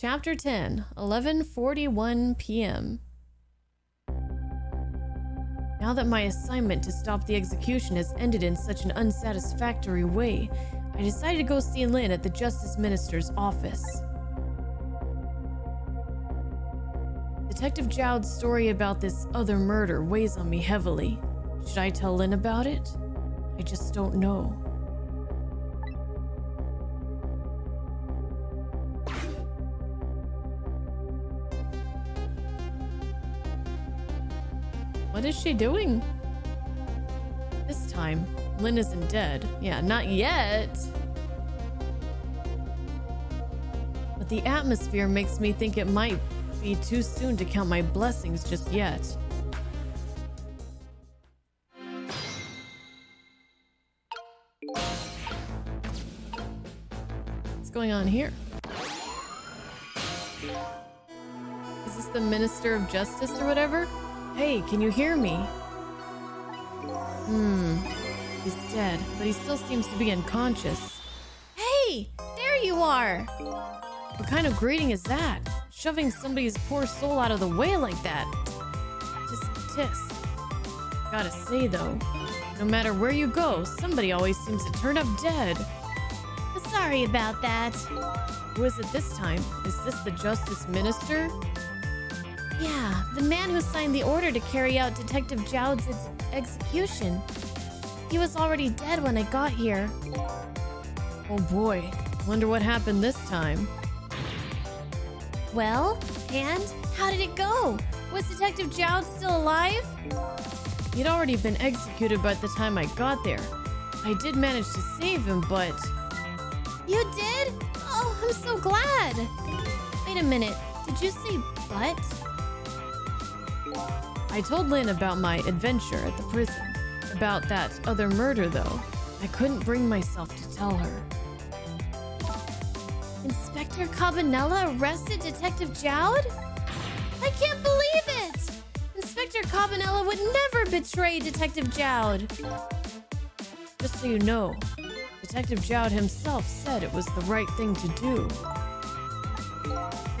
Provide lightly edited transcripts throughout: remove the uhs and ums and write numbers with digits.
Chapter 10, 11:41 p.m. Now that my assignment to stop the execution has ended in such an unsatisfactory way, I decided to go see Lynn at the Justice Minister's office. Detective Jowd's story about this other murder weighs on me heavily. Should I tell Lynn about it? I just don't know. What is she doing? This time, Lynn isn't dead. Yeah, not yet. But the atmosphere makes me think it might be too soon to count my blessings just yet. What's going on here? Is this the Minister of Justice or whatever? Hey, can you hear me? He's dead, but he still seems to be unconscious. Hey, there you are! What kind of greeting is that? Shoving somebody's poor soul out of the way like that. Tisk. Gotta say though, no matter where you go, somebody always seems to turn up dead. Sorry about that. Who is it this time? Is this the Justice Minister? Yeah, the man who signed the order to carry out Detective Jowd's execution. He was already dead when I got here. Oh boy, wonder what happened this time. Well, and how did it go? Was Detective Jowd still alive? He'd already been executed by the time I got there. I did manage to save him, but... You did? Oh, I'm so glad. Wait a minute, did you say but? I told Lynn about my adventure at the prison. About that other murder, though. I couldn't bring myself to tell her. Inspector Cabanela arrested Detective Jowd? I can't believe it! Inspector Cabanela would never betray Detective Jowd. Just so you know, Detective Jowd himself said it was the right thing to do.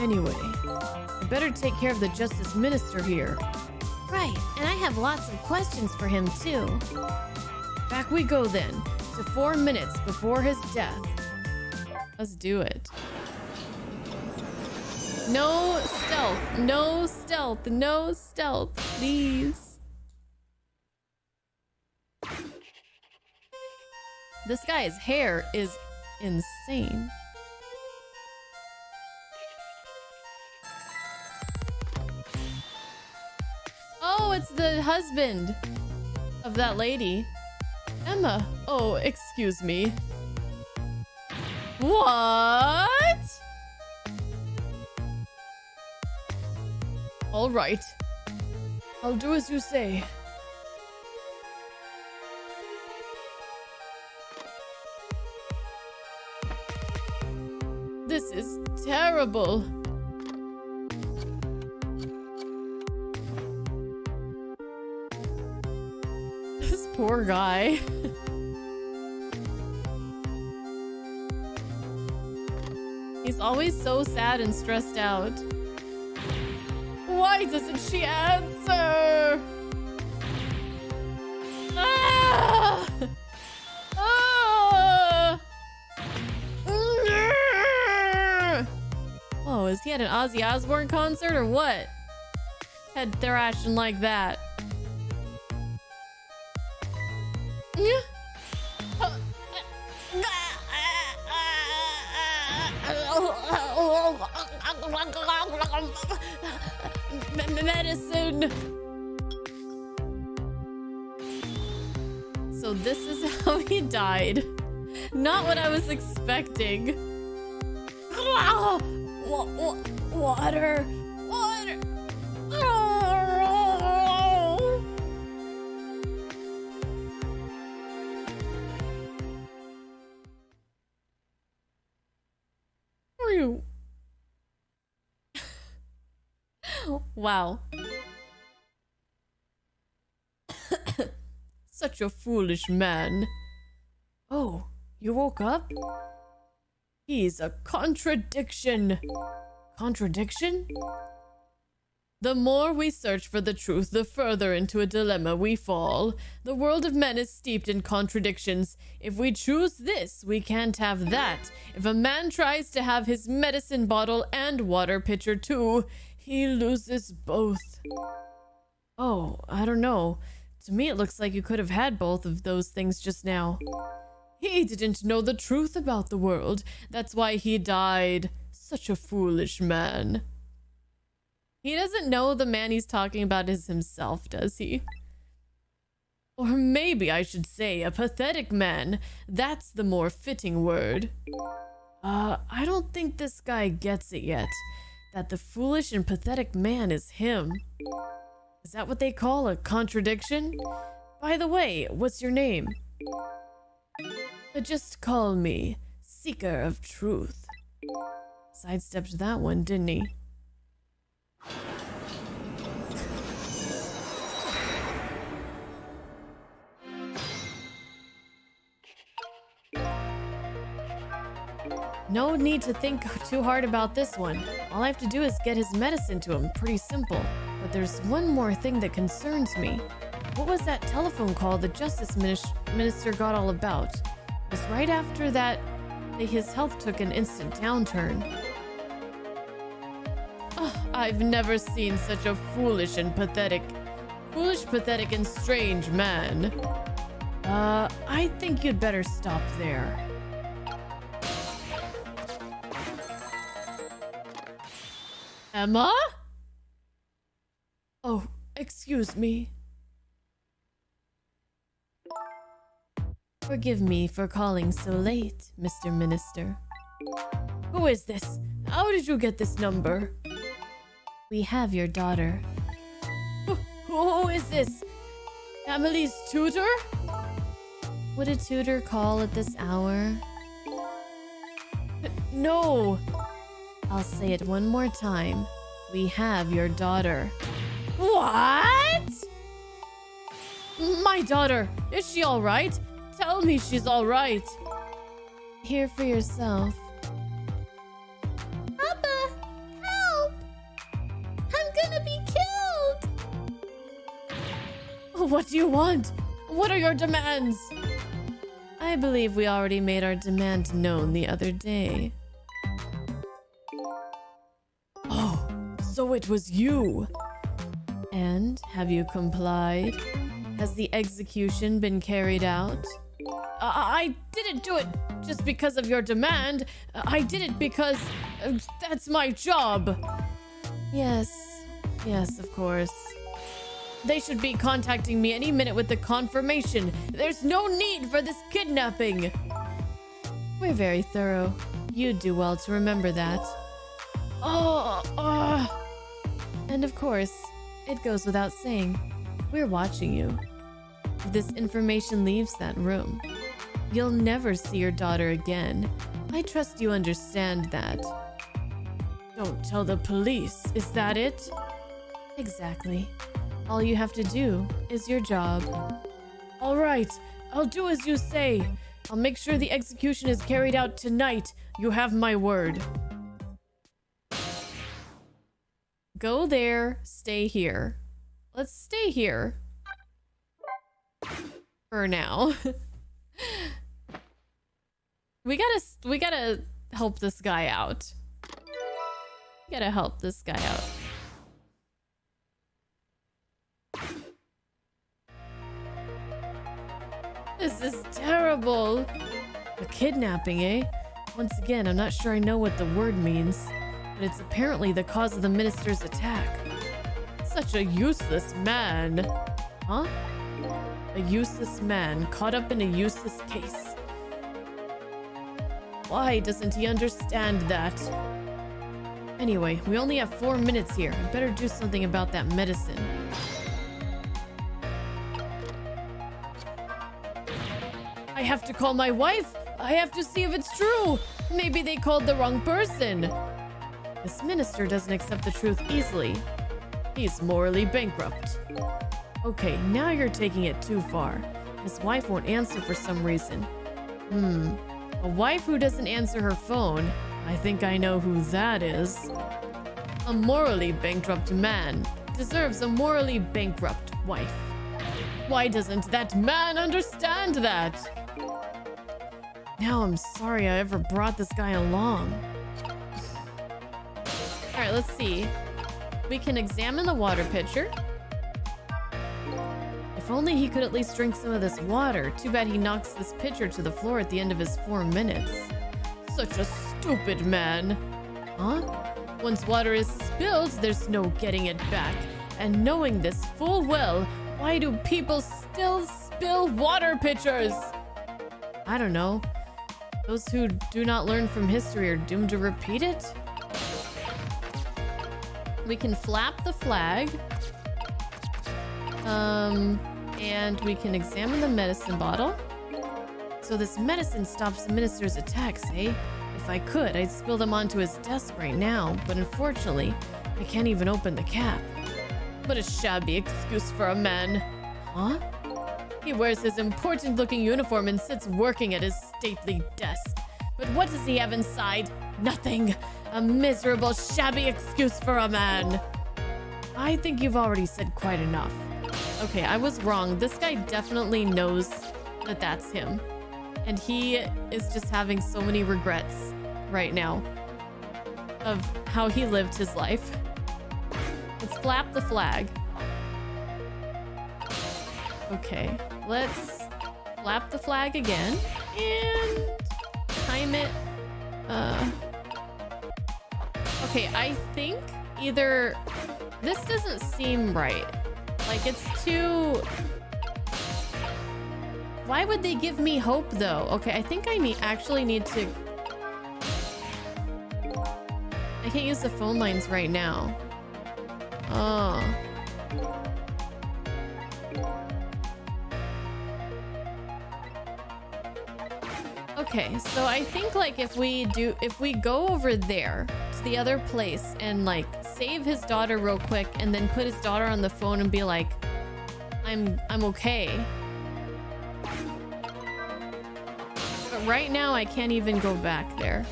Anyway, I better take care of the Justice Minister here. Right, and I have lots of questions for him too. Back we go then, to 4 minutes before his death. Let's do it. No stealth, no stealth, no stealth, please. This guy's hair is insane. Oh, it's the husband of that lady. Emma. Oh, excuse me. What? All right. I'll do as you say. This is terrible. This poor guy. He's always so sad and stressed out. Why doesn't she answer? Ah! Ah! Whoa, is he at an Ozzy Osbourne concert or what? Head thrashing like that. Medicine. So this is how he died. Not what I was expecting. Water. Water. Wow. Such a foolish man. Oh, you woke up? He's a contradiction. Contradiction? The more we search for the truth, the further into a dilemma we fall. The world of men is steeped in contradictions. If we choose this, we can't have that. If a man tries to have his medicine bottle and water pitcher too, he loses both. Oh, I don't know. To me, it looks like you could have had both of those things just now. He didn't know the truth about the world. That's why he died. Such a foolish man. He doesn't know the man he's talking about is himself, does he? Or maybe I should say a pathetic man. That's the more fitting word. I don't think this guy gets it yet. That the foolish and pathetic man is him. Is that what they call a contradiction? By the way, what's your name? Just call me Seeker of Truth. Sidestepped that one, didn't he? No need to think too hard about this one. All I have to do is get his medicine to him. Pretty simple. But there's one more thing that concerns me. What was that telephone call the Justice Minister got all about? It was right after that his health took an instant downturn. Oh, I've never seen such a foolish, pathetic and strange man. I think you'd better stop there. Emma? Oh, excuse me. Forgive me for calling so late, Mr. Minister. Who is this? How did you get this number? We have your daughter. Who is this? Emily's tutor? Would a tutor call at this hour? No. I'll say it one more time. We have your daughter. What? My daughter, is she all right? Tell me she's all right. Hear for yourself. Papa, help! I'm gonna be killed! What do you want? What are your demands? I believe we already made our demand known the other day. Oh, so it was you. And have you complied? Has the execution been carried out? I didn't do it just because of your demand. I did it because that's my job. Yes, of course. They should be contacting me any minute with the confirmation. There's no need for this kidnapping. We're very thorough. You'd do well to remember that. And of course, it goes without saying, we're watching you. If this information leaves that room, you'll never see your daughter again. I trust you understand that. Don't tell the police, is that it? Exactly. All you have to do is your job. All right, I'll do as you say. I'll make sure the execution is carried out tonight. You have my word. Go there, stay here. Let's stay here. For now. We gotta help this guy out. We gotta help this guy out. This is terrible. A kidnapping, eh? Once again, I'm not sure I know what the word means, but it's apparently the cause of the minister's attack. Such a useless man. Huh? A useless man caught up in a useless case. Why doesn't he understand that? Anyway, we only have 4 minutes here. I better do something about that medicine. I have to call my wife. I have to see if it's true. Maybe they called the wrong person. This minister doesn't accept the truth easily. He's morally bankrupt. Okay, now you're taking it too far. His wife won't answer for some reason. A wife who doesn't answer her phone. I think I know who that is. A morally bankrupt man deserves a morally bankrupt wife. Why doesn't that man understand that? Now I'm sorry I ever brought this guy along. Alright, let's see. We can examine the water pitcher. If only he could at least drink some of this water. Too bad he knocks this pitcher to the floor at the end of his 4 minutes. Such a stupid man. Huh? Once water is spilled, there's no getting it back. And knowing this full well, why do people still spill water pitchers? I don't know. Those who do not learn from history are doomed to repeat it? We can flap the flag. And we can examine the medicine bottle. So this medicine stops the minister's attacks, eh? If I could, I'd spill them onto his desk right now, but unfortunately, I can't even open the cap. What a shabby excuse for a man. Huh? He wears his important-looking uniform and sits working at his stately desk. But what does he have inside? Nothing. A miserable, shabby excuse for a man. I think you've already said quite enough. Okay, I was wrong. This guy definitely knows that that's him. And he is just having so many regrets right now of how he lived his life. Let's flap the flag. Okay, let's flap the flag again and time it. Okay, I think either this doesn't seem right. Like, it's too... Why would they give me hope, though? Okay, I think I actually need to... I can't use the phone lines right now. Oh. Okay, so I think, like, if we go over there to the other place and, like, save his daughter real quick and then put his daughter on the phone and be like, I'm okay. But right now I can't even go back there.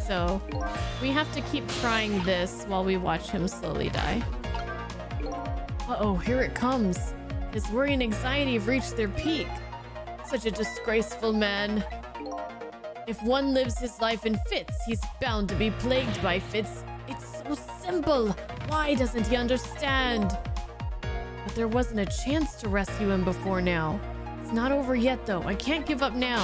So we have to keep trying this while we watch him slowly die. Uh-oh, here it comes. His worry and anxiety have reached their peak. Such a disgraceful man. If one lives his life in fits, he's bound to be plagued by fits. It's so simple. Why doesn't he understand? But there wasn't a chance to rescue him before now. It's not over yet, though. I can't give up now.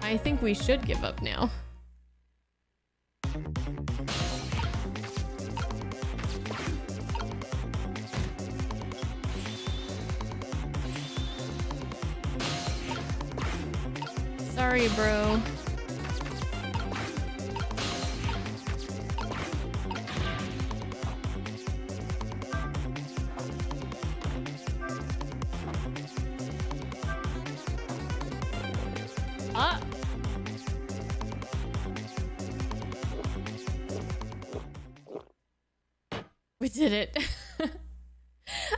I think we should give up now. Sorry, bro. Ah. We did it.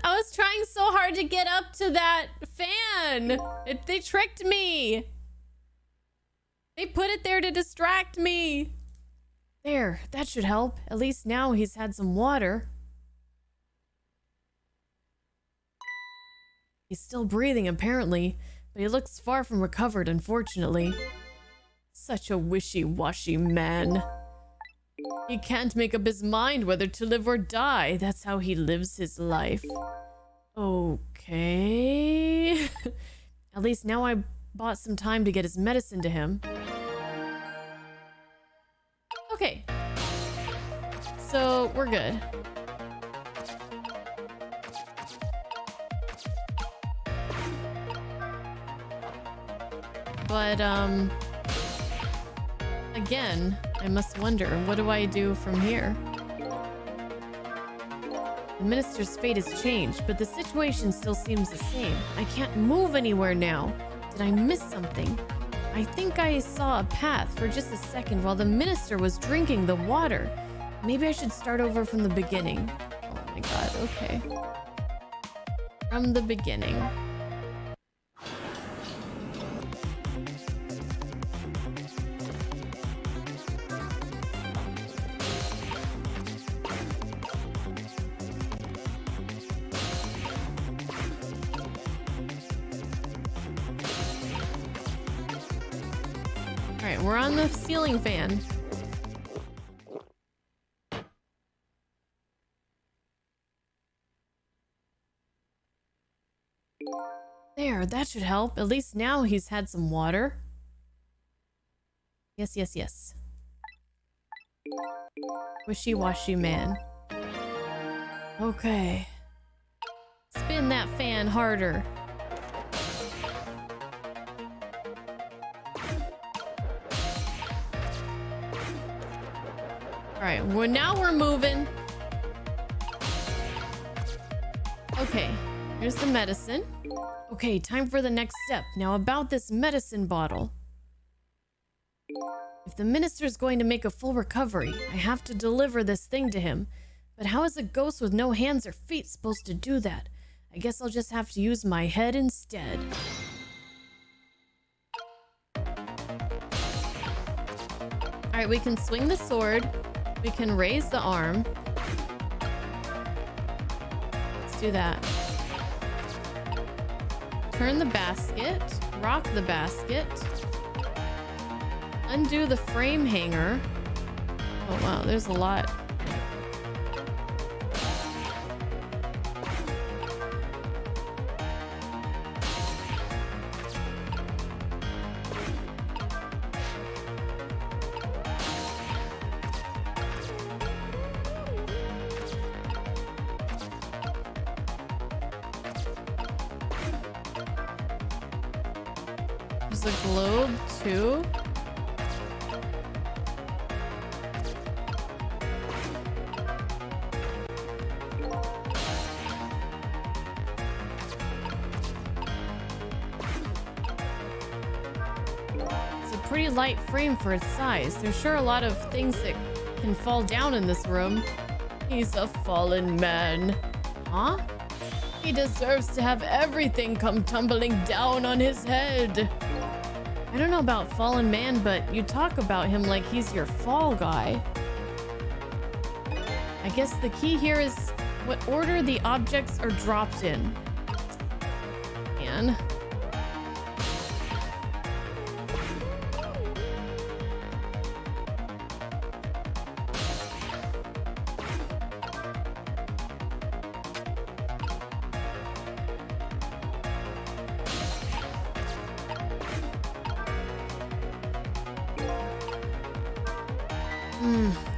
I was trying so hard to get up to that fan. They tricked me. They put it there to distract me. There, that should help. At least now he's had some water. He's still breathing, apparently, but he looks far from recovered, unfortunately. Such a wishy-washy man. He can't make up his mind whether to live or die. That's how he lives his life. Okay. At least now I bought some time to get his medicine to him. Okay. So, we're good. But, again, I must wonder, what do I do from here? The minister's fate has changed, but the situation still seems the same. I can't move anywhere now. Did I miss something? I think I saw a path for just a second while the minister was drinking the water. Maybe I should start over from the beginning. Oh my god, okay. From the beginning. Alright, we're on the ceiling fan. There, that should help. At least now he's had some water. Yes, yes, yes. Wishy-washy man. Okay. Spin that fan harder. Alright, well now we're moving. Okay, here's the medicine. Okay, time for the next step. Now about this medicine bottle. If the minister's going to make a full recovery, I have to deliver this thing to him. But how is a ghost with no hands or feet supposed to do that? I guess I'll just have to use my head instead. Alright, we can swing the sword. We can raise the arm. Let's do that. Turn the basket. Rock the basket. Undo the frame hanger. Oh wow, there's a lot. There's a globe too. Pretty light frame for its size. There's sure a lot of things that can fall down in this room. He's a fallen man. Huh? He deserves to have everything come tumbling down on his head. I don't know about fallen man, but you talk about him like he's your fall guy. I guess the key here is what order the objects are dropped in. Man.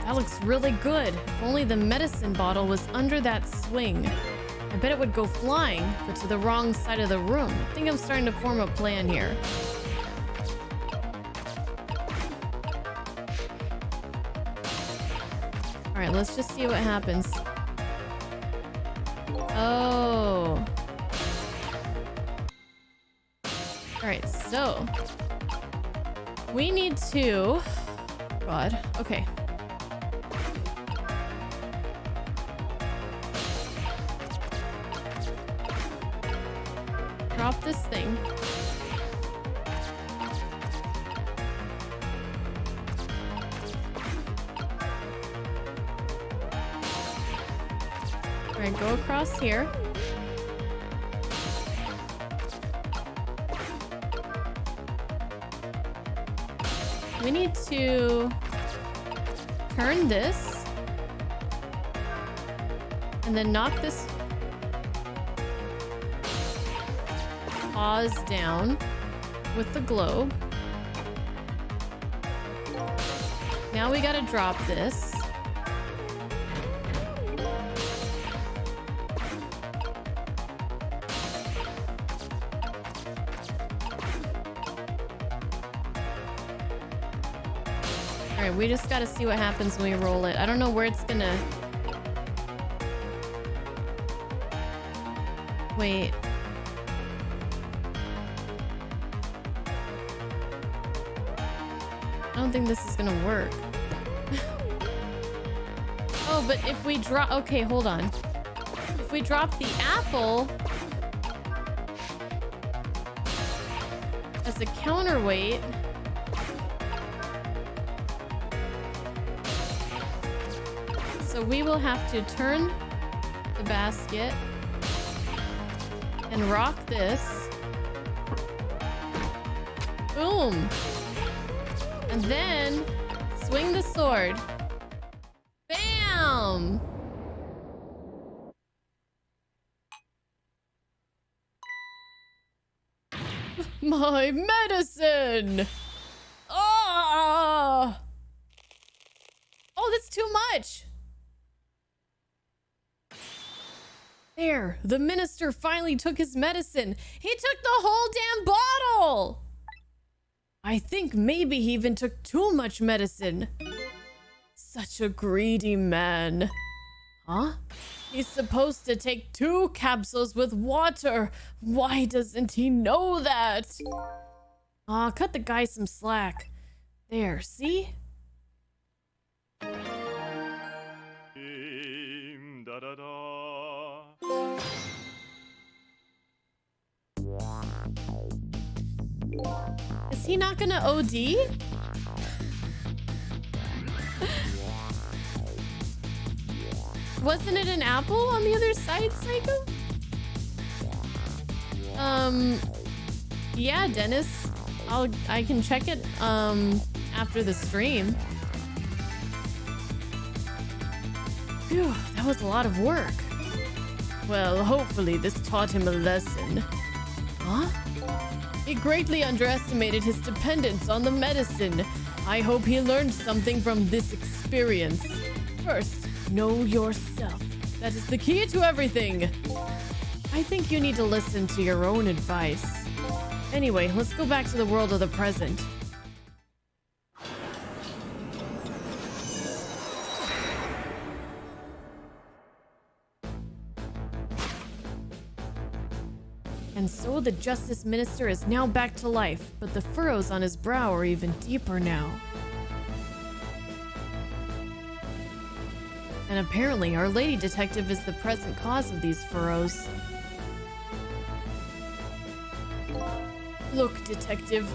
That looks really good. If only the medicine bottle was under that swing. I bet it would go flying, but to the wrong side of the room. I think I'm starting to form a plan here. Alright, let's just see what happens. Oh. Alright, so we need to... God. Okay. Drop this thing. All right, go across here. We need to turn this and then knock this pause down with the globe. Now we gotta drop this. Alright, we just gotta see what happens when we roll it. I don't know where it's gonna... Wait. I don't think this is gonna work. Oh, but if we drop... Okay, hold on. If we drop the apple as a counterweight... So we will have to turn the basket and rock this. Boom. And then swing the sword. Bam! My medicine! Oh! Oh, that's too much! There, the minister finally took his medicine. He took the whole damn bottle! I think maybe he even took too much medicine. Such a greedy man. Huh? He's supposed to take 2 capsules with water. Why doesn't he know that? Aw, cut the guy some slack. There, see? Is he not gonna OD? Wasn't it an apple on the other side, Psycho? Yeah, Dennis. I can check it after the stream. Phew, that was a lot of work. Well, hopefully this taught him a lesson. Huh? He greatly underestimated his dependence on the medicine. I hope he learned something from this experience. First, know yourself. That is the key to everything. I think you need to listen to your own advice. Anyway, let's go back to the world of the present. And so the Justice Minister is now back to life, but the furrows on his brow are even deeper now. And apparently, our lady detective is the present cause of these furrows. Look, detective,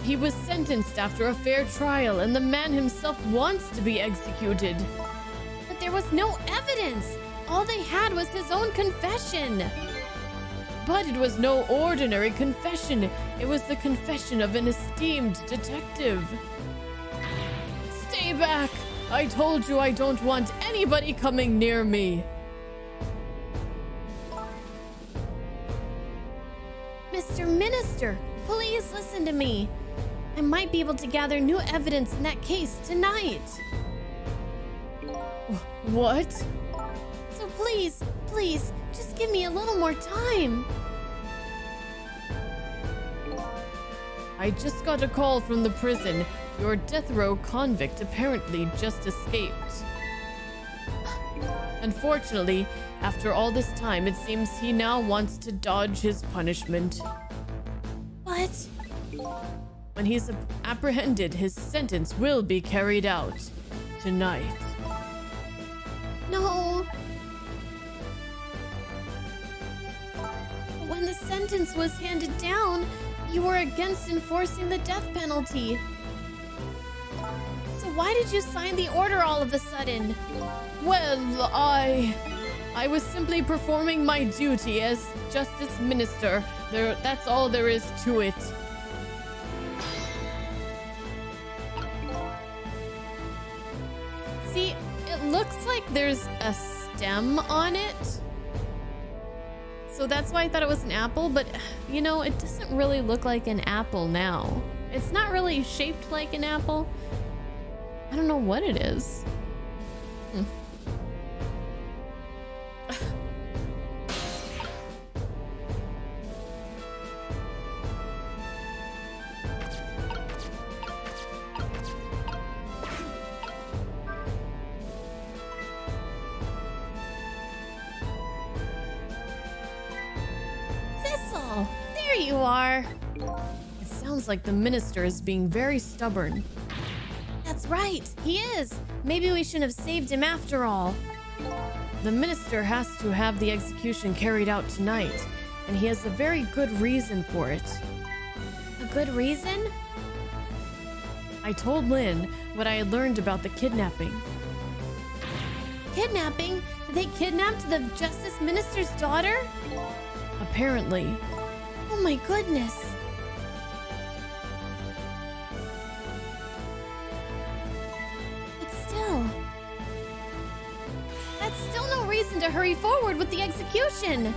he was sentenced after a fair trial, and the man himself wants to be executed. But there was no evidence. All they had was his own confession. But it was no ordinary confession. It was the confession of an esteemed detective. Stay back! I told you I don't want anybody coming near me. Mr. Minister, please listen to me. I might be able to gather new evidence in that case tonight. What? So please, just give me a little more time. I just got a call from the prison. Your death row convict apparently just escaped. Unfortunately, after all this time, it seems he now wants to dodge his punishment. What? When he's apprehended, his sentence will be carried out tonight. No. When the sentence was handed down, you were against enforcing the death penalty. So why did you sign the order all of a sudden? Well, I was simply performing my duty as Justice Minister. That's all there is to it. See, it looks like there's a stem on it. So that's why I thought it was an apple, but you know, it doesn't really look like an apple now. It's not really shaped like an apple. I don't know what it is. Cecil, there you are. It sounds like the minister is being very stubborn. That's right, he is. Maybe we shouldn't have saved him after all. The minister has to have the execution carried out tonight, and he has a very good reason for it. A good reason? I told Lynn what I had learned about the kidnapping. Kidnapping? They kidnapped the Justice Minister's daughter? Apparently. Oh my goodness. to hurry forward with the execution.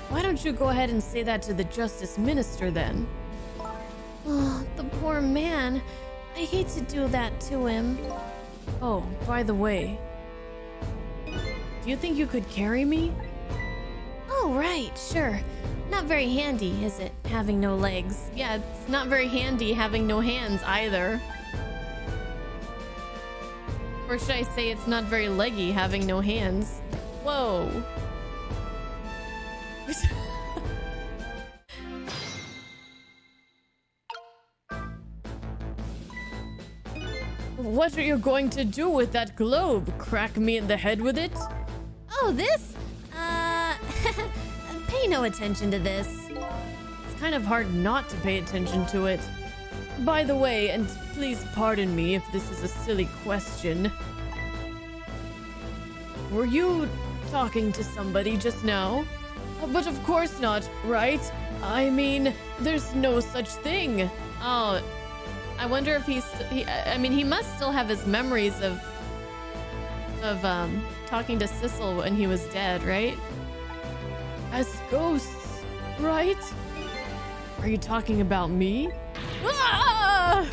Why don't you go ahead and say that to the Justice Minister then? Oh, the poor man. I hate to do that to him. Oh, by the way, do you think you could carry me? Oh, right, sure. Not very handy, is it, having no legs? Yeah, it's not very handy having no hands either. Or should I say it's not very leggy having no hands? Whoa. What are you going to do with that globe? Crack me in the head with it? Oh, this? Pay no attention to this. It's kind of hard not to pay attention to it. By the way, and please pardon me if this is a silly question, were you talking to somebody just now? But of course not, right? I mean, there's no such thing. Oh, I wonder if he must still have his memories of talking to Sissel when he was dead, right? As ghosts, right? Are you talking about me? Ah!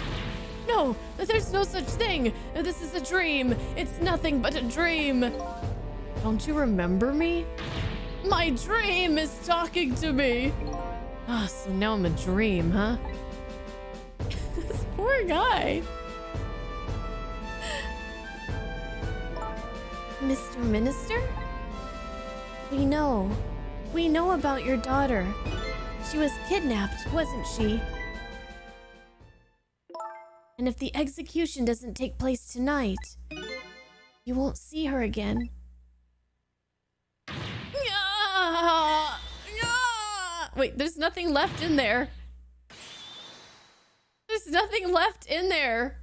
No, there's no such thing. This is a dream. It's nothing but a dream. Don't you remember me? My dream is talking to me. Ah, so now I'm a dream, huh? This poor guy. Mr. Minister? We know about your daughter. She was kidnapped, wasn't she? And if the execution doesn't take place tonight, you won't see her again. Wait, there's nothing left in there. There's nothing left in there.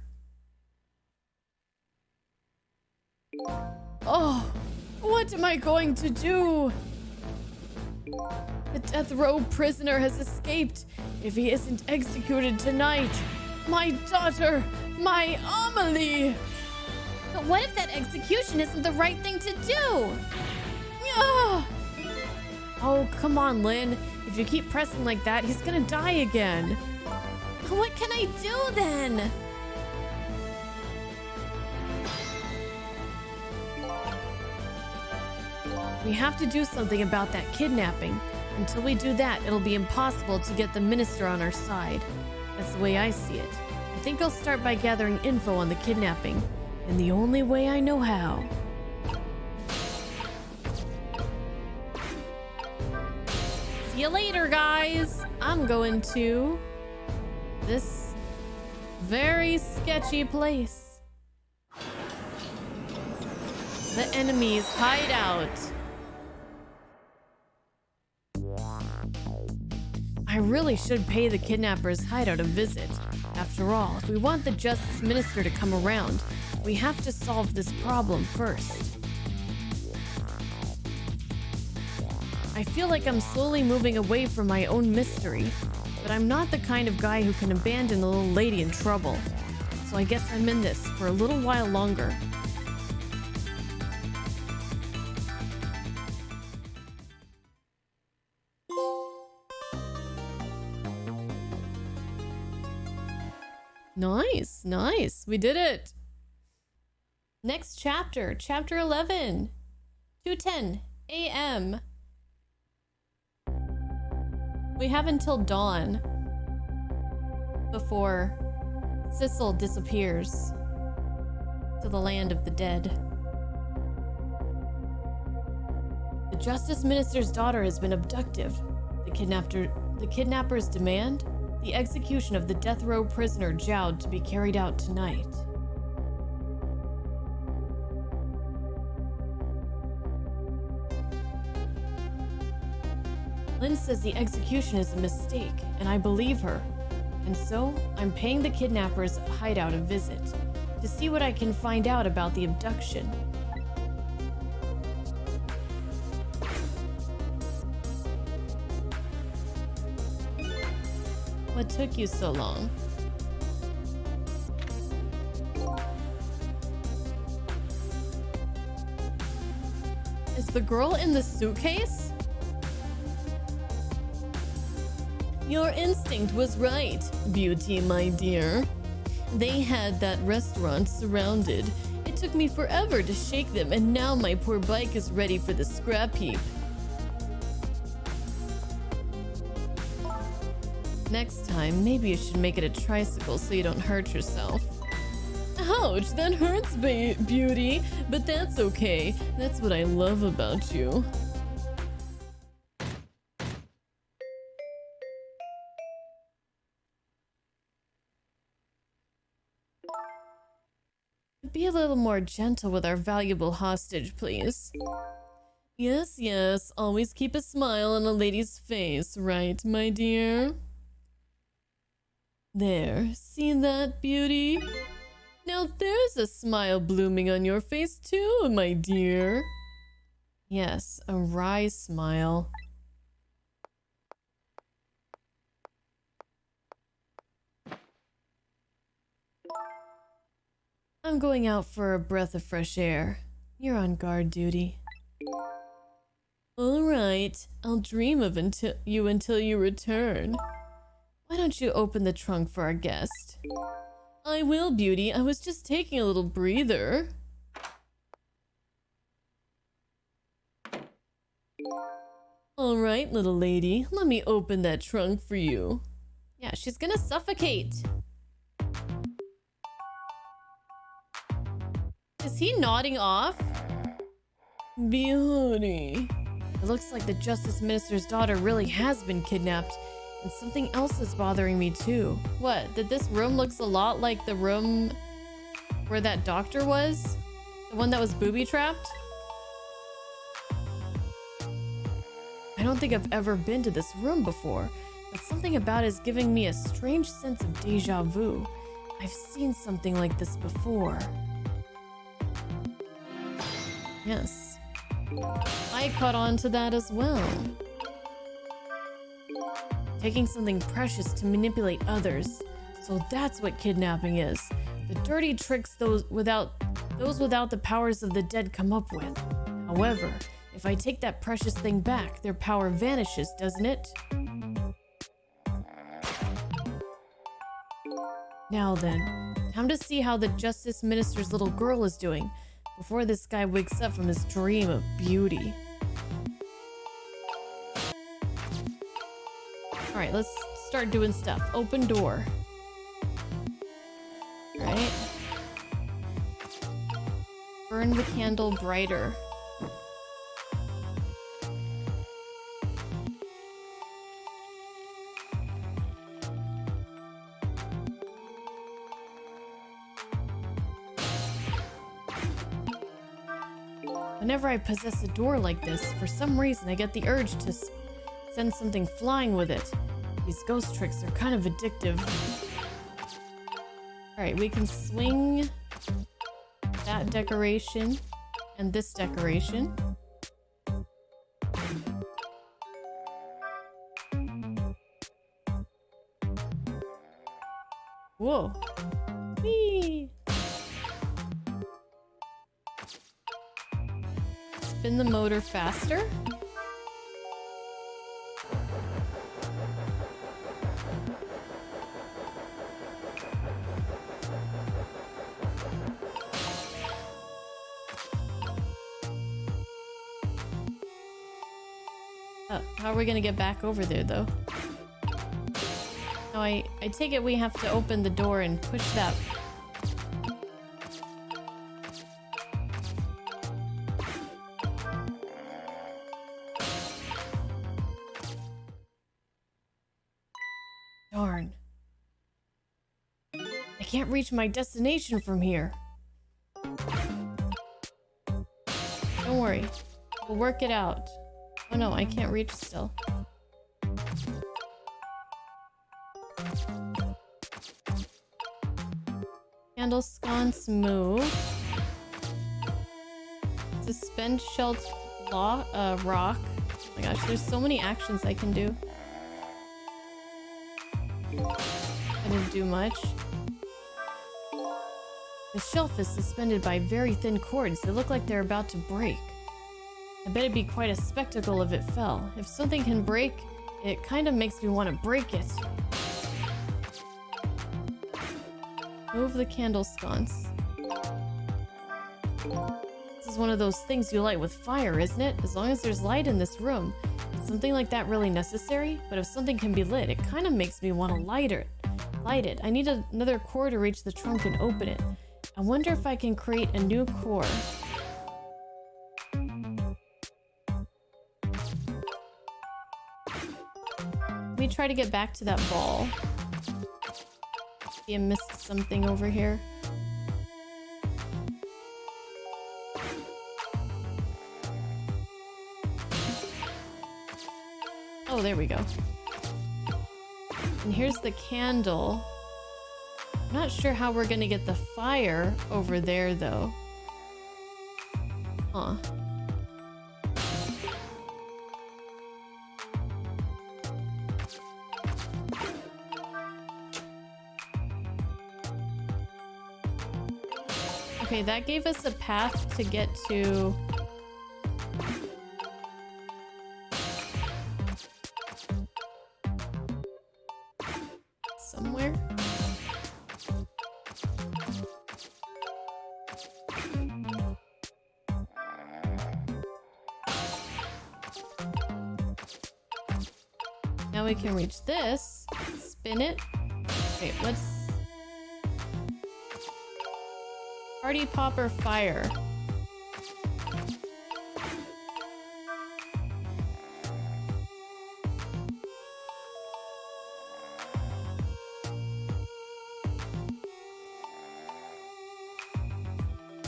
Oh, what am I going to do? The death row prisoner has escaped. If he isn't executed tonight, my daughter, my Amelie. But what if that execution isn't the right thing to do? Oh, come on, Lynn. If you keep pressing like that, he's gonna die again. What can I do then? We have to do something about that kidnapping. Until we do that, it'll be impossible to get the minister on our side. That's the way I see it. I think I'll start by gathering info on the kidnapping, in the only way I know how. See you later, guys. I'm going to this very sketchy place. The enemy's hideout. I really should pay the kidnapper's hideout a visit. After all, if we want the Justice Minister to come around, we have to solve this problem first. I feel like I'm slowly moving away from my own mystery, but I'm not the kind of guy who can abandon a little lady in trouble. So I guess I'm in this for a little while longer. Nice, nice. We did it. Next chapter, chapter 11. 2:10 a.m. We have until dawn before Sissel disappears to the land of the dead. The Justice Minister's daughter has been abducted. The kidnappers demand the execution of the death row prisoner Jowd to be carried out tonight. Lynn says the execution is a mistake, and I believe her. And so, I'm paying the kidnapper's hideout a visit to see what I can find out about the abduction. What took you so long? Is the girl in the suitcase? Your instinct was right, Beauty, my dear. They had that restaurant surrounded. It took me forever to shake them, and now my poor bike is ready for the scrap heap. Next time, maybe you should make it a tricycle so you don't hurt yourself. Ouch, that hurts, Beauty, but that's okay. That's what I love about you. Be a little more gentle with our valuable hostage, please. Yes, yes, always keep a smile on a lady's face, right, my dear? There, see that, Beauty? Now there's a smile blooming on your face too, my dear. Yes, a wry smile. I'm going out for a breath of fresh air. You're on guard duty. All right, I'll dream of you until you return. Why don't you open the trunk for our guest? I will, Beauty. I was just taking a little breather. All right, little lady, let me open that trunk for you. Yeah, she's gonna suffocate. Is he nodding off? Beauty. It looks like the Justice Minister's daughter really has been kidnapped, and something else is bothering me too. What? Did this room looks a lot like the room where that doctor was? The one that was booby-trapped? I don't think I've ever been to this room before, but something about it is giving me a strange sense of deja vu. I've seen something like this before. Yes. I caught on to that as well. Taking something precious to manipulate others. So that's what kidnapping is. The dirty tricks those without the powers of the dead come up with. However, if I take that precious thing back, their power vanishes, doesn't it? Now then, time to see how the Justice Minister's little girl is doing before this guy wakes up from his dream of beauty. Alright, let's start doing stuff. Open door. Alright. Burn the candle brighter. Whenever I possess a door like this, for some reason I get the urge to send something flying with it. These ghost tricks are kind of addictive. Alright, we can swing that decoration and this decoration. Whoa. Whee! Spin the motor faster. Oh, how are we gonna get back over there though? No, I take it we have to open the door and push that. Darn. I can't reach my destination from here. Don't worry. We'll work it out. Oh no, I can't reach still. Candle sconce move. Suspend shelf rock. Oh my gosh, there's so many actions I can do. I didn't do much. The shelf is suspended by very thin cords. They look like they're about to break. I bet it'd be quite a spectacle if it fell. If something can break, it kind of makes me want to break it. Move the candle sconce. This is one of those things you light with fire, isn't it? As long as there's light in this room. Is something like that really necessary? But if something can be lit, it kind of makes me want to light it. I need another core to reach the trunk and open it. I wonder if I can create a new core. Let me try to get back to that ball. Maybe I missed something over here. Oh, there we go. And here's the candle. I'm not sure how we're gonna get the fire over there, though. Huh. Okay, that gave us a path to get to... somewhere. Now we can reach this, spin it. Wait, let's... Party popper fire.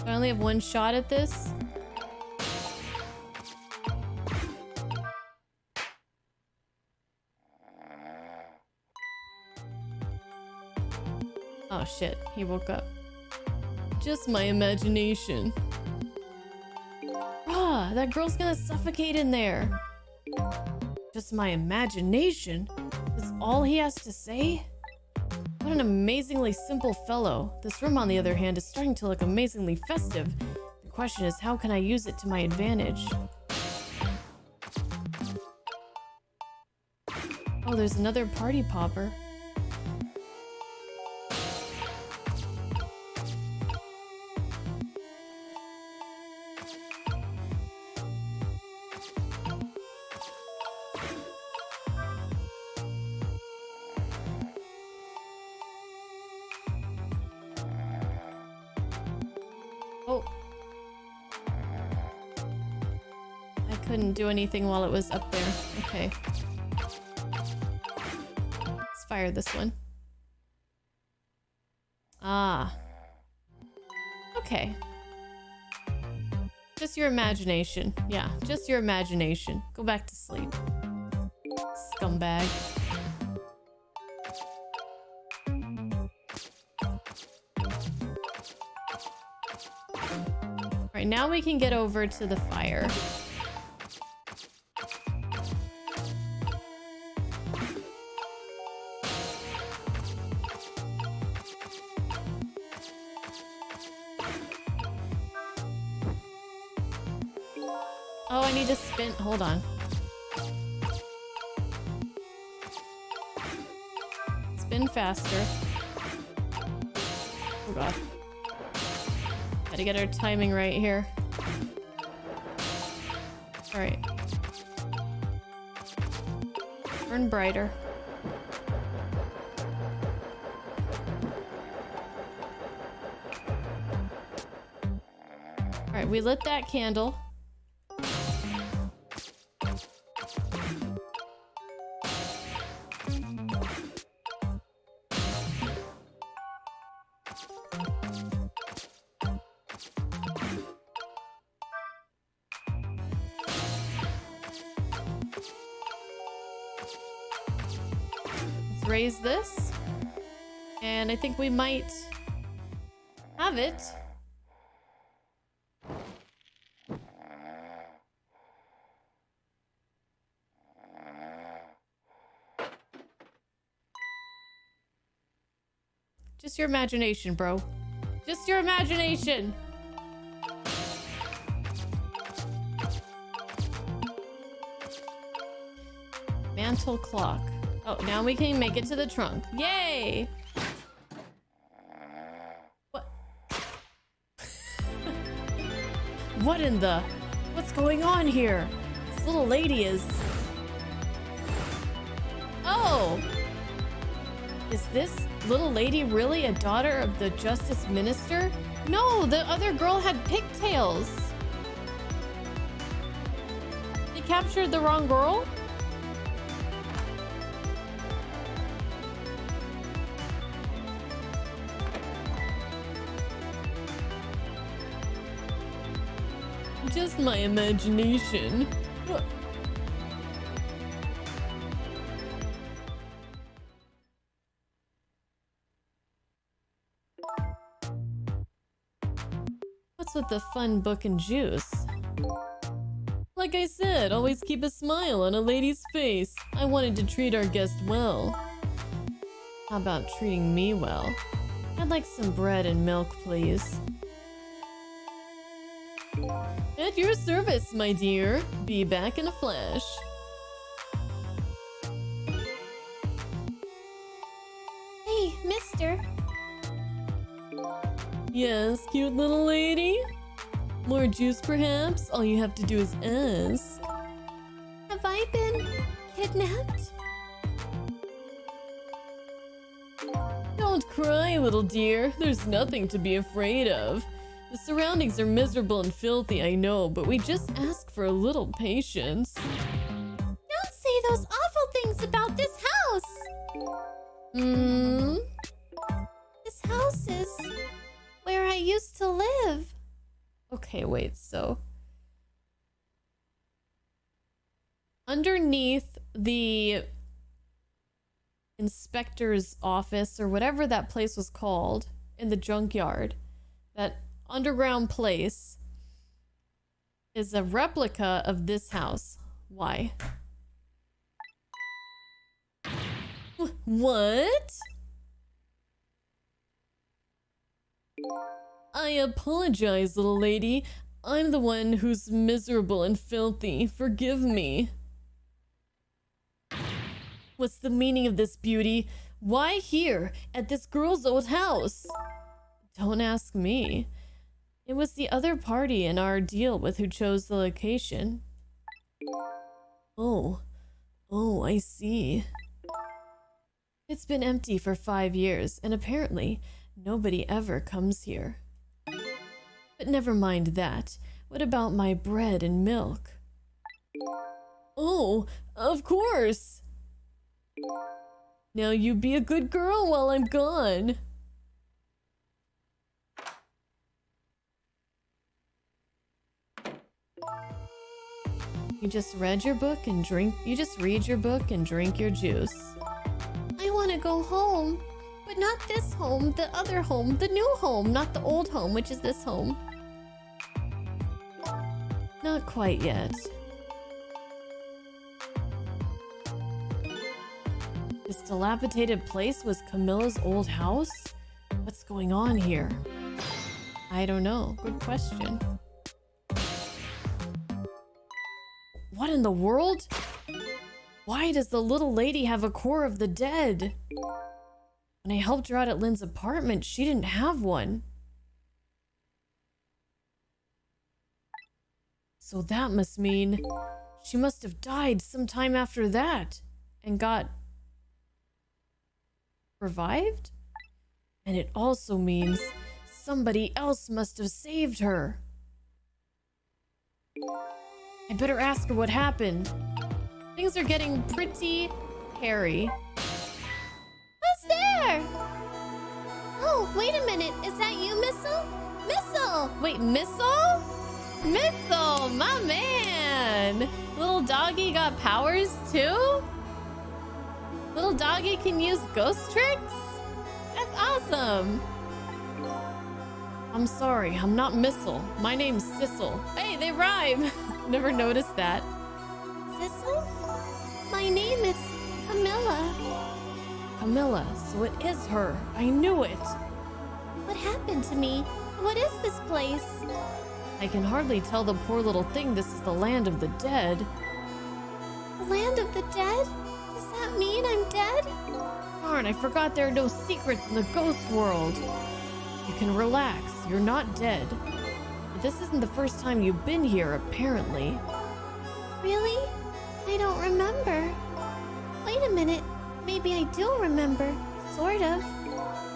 I only have one shot at this. Oh shit, he woke up. Just my imagination. Ah, that girl's gonna suffocate in there. Just my imagination? That's all he has to say? What an amazingly simple fellow. This room, on the other hand, is starting to look amazingly festive. The question is, how can I use it to my advantage? Oh, there's another party popper. Couldn't do anything while it was up there. Okay. Let's fire this one. Ah. Okay. Just your imagination. Yeah, just your imagination. Go back to sleep. Scumbag. Alright, now we can get over to the fire. Oh, I need to spin. Hold on. Spin faster. Oh god. Gotta get our timing right here. Alright. Burn brighter. Alright, we lit that candle. Raise this, and I think we might have it. Just your imagination, bro. Just your imagination. Mantle clock. Oh, now we can make it to the trunk. Yay! What? What in the... What's going on here? This little lady is... Oh! Is this little lady really a daughter of the Justice Minister? No, the other girl had pigtails. They captured the wrong girl? Just my imagination. What's with the fun book and juice? Like I said, always keep a smile on a lady's face. I wanted to treat our guest well. How about treating me well? I'd like some bread and milk, please. At your service, my dear. Be back in a flash. Hey, mister. Yes, cute little lady? More juice, perhaps? All you have to do is ask. Have I been kidnapped? Don't cry, little dear. There's nothing to be afraid of. The surroundings are miserable and filthy, I know, but we just ask for a little patience. Don't say those awful things about this house! This house is where I used to live. Okay, wait, so... Underneath the inspector's office, or whatever that place was called, in the junkyard, that underground place is a replica of this house. Why? What? I apologize, little lady. I'm the one who's miserable and filthy. Forgive me. What's the meaning of this, beauty? Why here, at this girl's old house? Don't ask me. It was the other party in our deal with who chose the location. Oh, I see. It's been empty for 5 years, and apparently nobody ever comes here. But never mind that. What about my bread and milk? Oh, of course! Now you be a good girl while I'm gone. You just read your book and drink. You just read your book and drink your juice. I want to go home, but not this home, the other home, the new home, not the old home, which is this home. Not quite yet. This dilapidated place was Camilla's old house? What's going on here? I don't know. Good question. What in the world? Why does the little lady have a core of the dead? When I helped her out at Lynn's apartment, she didn't have one. So that must mean she must have died sometime after that and got revived? And it also means somebody else must have saved her. I better ask her what happened. Things are getting pretty hairy. Who's there? Oh, wait a minute. Is that you, Missile? Missile! Wait, Missile? Missile, my man! Little doggy got powers too? Little doggy can use ghost tricks? That's awesome! I'm sorry, I'm not Missile. My name's Sissel. Hey, they rhyme! Never noticed that. Sissel? My name is Camilla. Camilla, so it is her. I knew it. What happened to me? What is this place? I can hardly tell the poor little thing this is the land of the dead. The land of the dead? Darn, I forgot there are no secrets in the ghost world. You can relax. You're not dead. But this isn't the first time you've been here, apparently. Really? I don't remember. Wait a minute. Maybe I do remember. Sort of.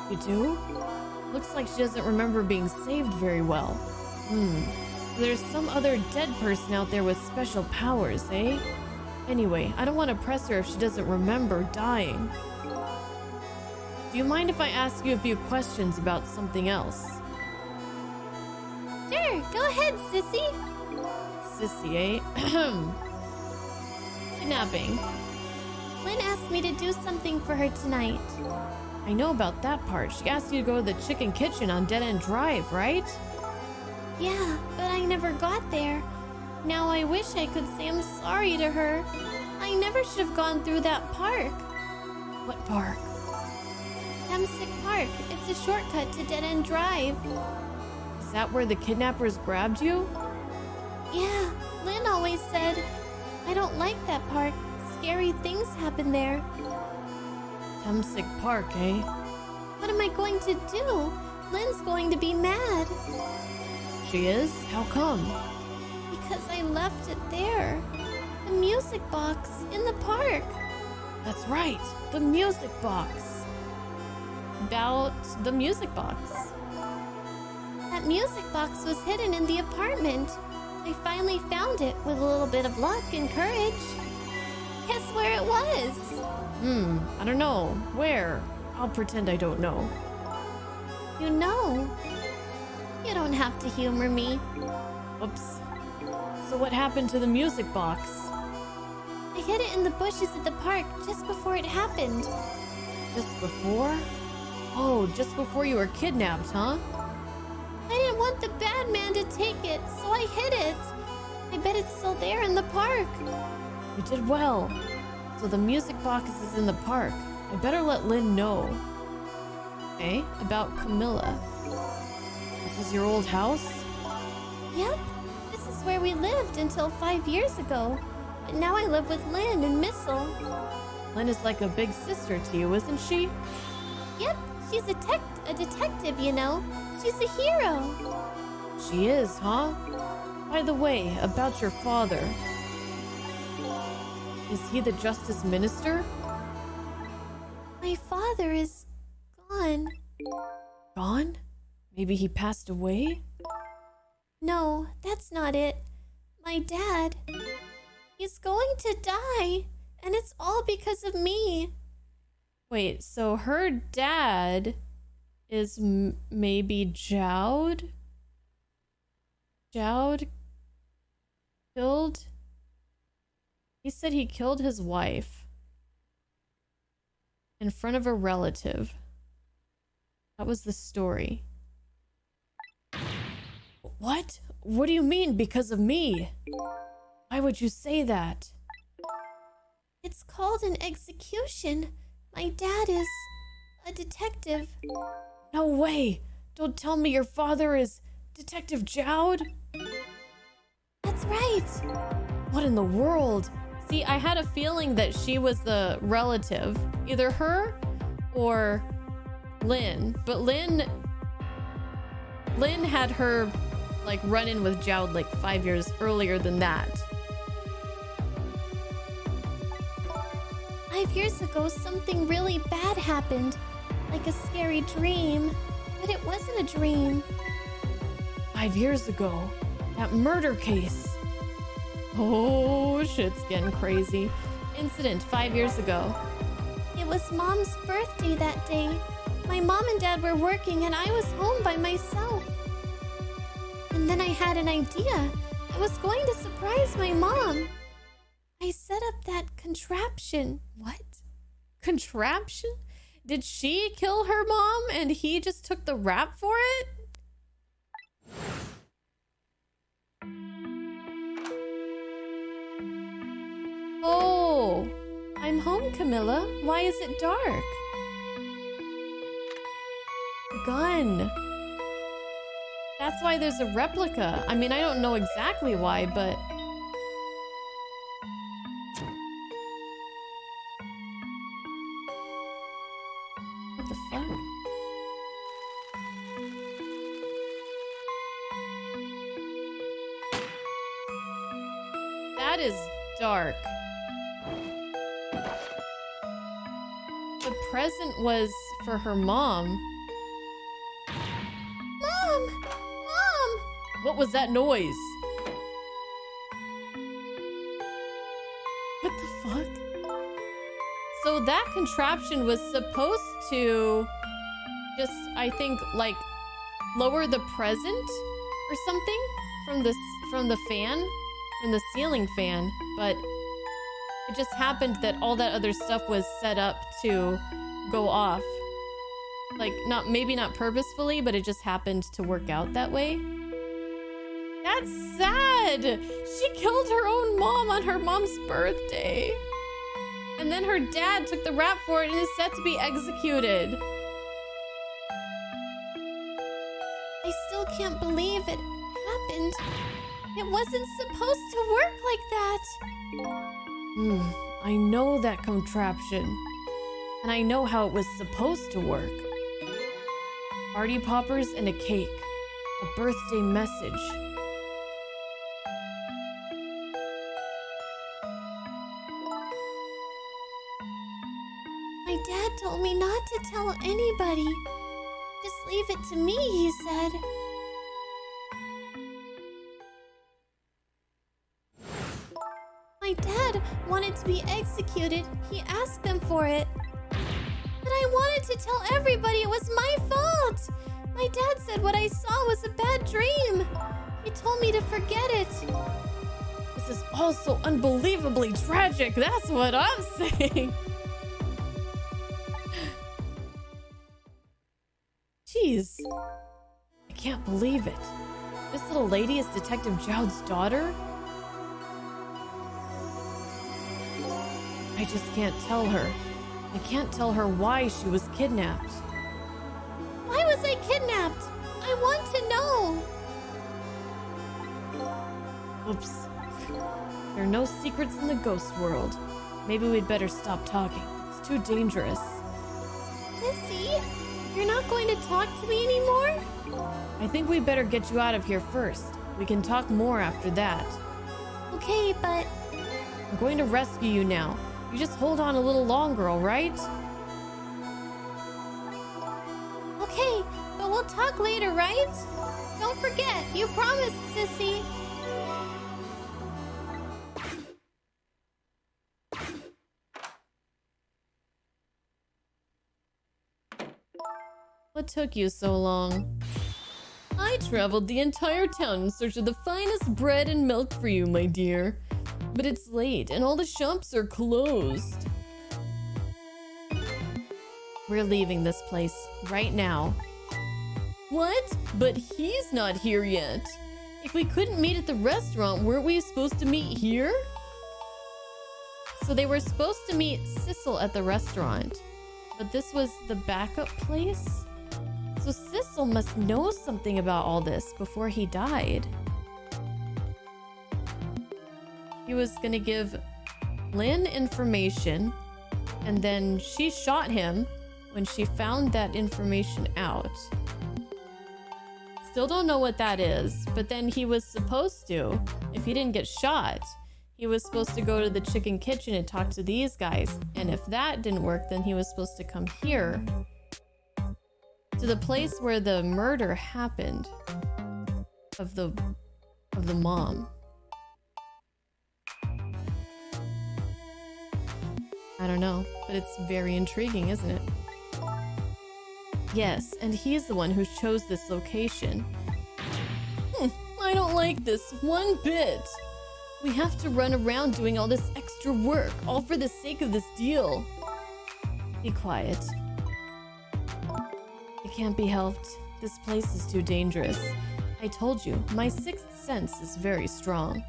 You do? Looks like she doesn't remember being saved very well. There's some other dead person out there with special powers, eh? Anyway, I don't want to press her if she doesn't remember dying. Do you mind if I ask you a few questions about something else? Sure, go ahead, sissy. Sissy, eh? Kidnapping. Lynn asked me to do something for her tonight. I know about that part. She asked you to go to the chicken kitchen on Dead End Drive, right? Yeah, but I never got there. Now I wish I could say I'm sorry to her. I never should have gone through that park. What park? Temsick Park. It's a shortcut to Dead End Drive. Is that where the kidnappers grabbed you? Yeah, Lynn always said. I don't like that park. Scary things happen there. Temsick Park, eh? What am I going to do? Lynn's going to be mad. She is? How come? Because I left it there. The music box in the park. That's right, the music box. About the music box. That music box was hidden in the apartment. I finally found it with a little bit of luck and courage. Guess where it was? I don't know. Where? I'll pretend I don't know. You know. You don't have to humor me. Oops. So what happened to the music box? I hid it in the bushes at the park just before it happened. Just before? Oh, just before you were kidnapped, huh? I didn't want the bad man to take it, so I hid it. I bet it's still there in the park. You did well. So the music box is in the park. I better let Lynn know. Okay, about Camilla. This is your old house? Yep, this is where we lived until 5 years ago. But now I live with Lynn and Missile. Lynn is like a big sister to you, isn't she? Yep, she's a detective, you know. She's a hero. She is, huh? By the way, about your father. Is he the Justice Minister? My father is gone. Gone? Maybe he passed away? No, that's not it. My dad. He's going to die, and it's all because of me. Wait, so her dad is maybe Jowd? Jowd killed? He said he killed his wife in front of a relative. That was the story. What? What do you mean, because of me? Why would you say that? It's called an execution. My dad is a detective. No way! Don't tell me your father is Detective Jowd? That's right. What in the world? See, I had a feeling that she was the relative. Either her or Lynn. But Lynn had her like run in with Jowd like 5 years earlier than that. 5 years ago, something really bad happened. Like a scary dream. But it wasn't a dream. 5 years ago. That murder case. Oh, shit's getting crazy. Incident 5 years ago. It was Mom's birthday that day. My mom and dad were working and I was home by myself. And then I had an idea. I was going to surprise my mom. I set up that contraption. What? Contraption? Did she kill her mom and he just took the rap for it? Oh, I'm home, Camilla. Why is it dark? Gun. That's why there's a replica. I mean, I don't know exactly why, but... the fuck? That is dark. The present was for her mom. Mom! Mom! What was that noise? What the fuck? So that contraption was supposed to just, I think, like, lower the present or something from the fan, from the ceiling fan, but it just happened that all that other stuff was set up to go off. Like, maybe not purposefully, but it just happened to work out that way. That's sad! She killed her own mom on her mom's birthday. And then her dad took the rap for it and is set to be executed. I still can't believe it happened. It wasn't supposed to work like that. I know that contraption. And I know how it was supposed to work. Party poppers and a cake. A birthday message. My dad told me not to tell anybody. Just leave it to me, he said. My dad wanted to be executed. He asked them for it. But I wanted to tell everybody it was my fault. My dad said what I saw was a bad dream. He told me to forget it. This is all so unbelievably tragic. That's what I'm saying. Jeez. I can't believe it. This little lady is Detective Jowd's daughter? I just can't tell her. I can't tell her why she was kidnapped. Why was I kidnapped? I want to know. Oops. There are no secrets in the ghost world. Maybe we'd better stop talking. It's too dangerous. Sissy, you're not going to talk to me anymore? I think we'd better get you out of here first. We can talk more after that. Okay, but... I'm going to rescue you now. You just hold on a little longer, all right? Okay, but we'll talk later, right? Don't forget, you promised, Sissy. What took you so long? I traveled the entire town in search of the finest bread and milk for you, my dear. But it's late and all the shops are closed. We're leaving this place right now. What? But he's not here yet. If we couldn't meet at the restaurant, weren't we supposed to meet here? So they were supposed to meet Sissel at the restaurant, but this was the backup place? So Sissel must know something about all this before he died. He was gonna give Lynn information, and then she shot him when she found that information out. Still don't know what that is, but then he was supposed to, if he didn't get shot, he was supposed to go to the chicken kitchen and talk to these guys. And if that didn't work, then he was supposed to come here to the place where the murder happened of the mom. I don't know, but it's very intriguing, isn't it? Yes, and he's the one who chose this location. I don't like this one bit. We have to run around doing all this extra work, all for the sake of this deal. Be quiet. It can't be helped. This place is too dangerous. I told you, my sixth sense is very strong.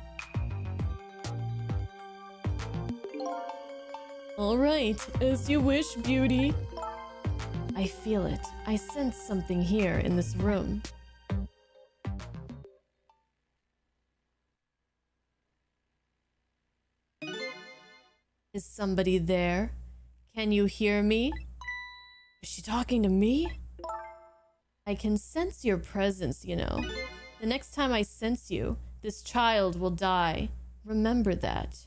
All right, as you wish, beauty. I feel it. I sense something here in this room. Is somebody there? Can you hear me? Is she talking to me? I can sense your presence, you know. The next time I sense you, this child will die. Remember that.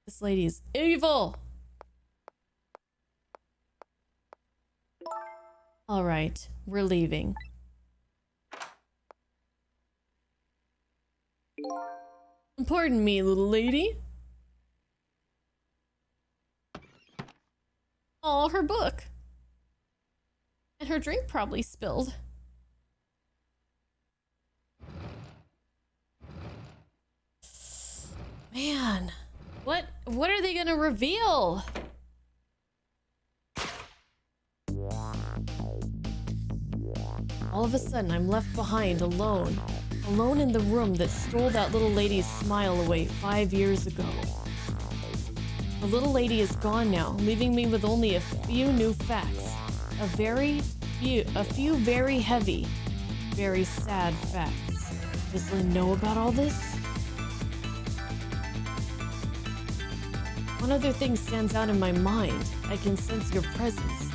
This lady is evil! Alright, we're leaving. Pardon me, little lady. Oh, her book. And her drink probably spilled. Man, what are they gonna reveal? All of a sudden, I'm left behind alone. Alone in the room that stole that little lady's smile away 5 years ago. The little lady is gone now, leaving me with only a few new facts. A few very heavy, very sad facts. Does Lynn know about all this? One other thing stands out in my mind. I can sense your presence.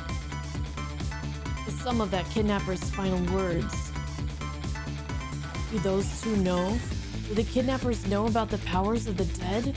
The sum of that kidnapper's final words. Do those two know? Do the kidnappers know about the powers of the dead?